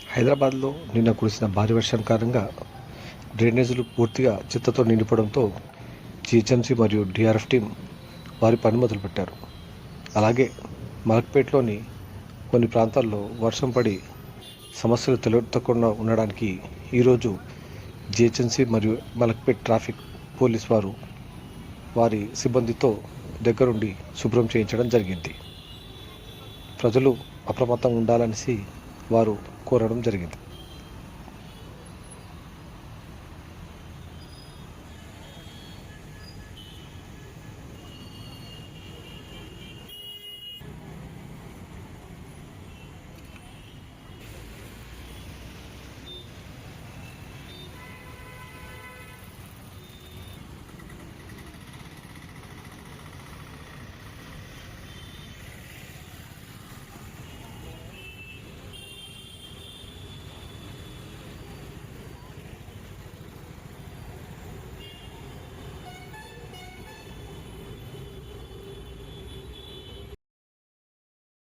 హైదరాబాద్లో నిన్న కురిసిన భారీ వర్షం కారణంగా డ్రైనేజీలు పూర్తిగా చెత్తతో నిండిపోవడంతో జీహెచ్ఎంసీ మరియు డిఆర్ఎఫ్ టీం వారి పని మొదలుపెట్టారు. అలాగే మలక్పేట్లోని కొన్ని ప్రాంతాల్లో వర్షం పడి సమస్యలు తలెత్తకుండా ఉండడానికి ఈరోజు జీహెచ్ఎంసీ మరియు మలక్పేట్ ట్రాఫిక్ పోలీస్ వారు వారి సిబ్బందితో దగ్గరుండి శుభ్రం చేయించడం జరిగింది. ప్రజలు అప్రమత్తంగా ఉండాలనేసి వారు కోరడం జరిగింది.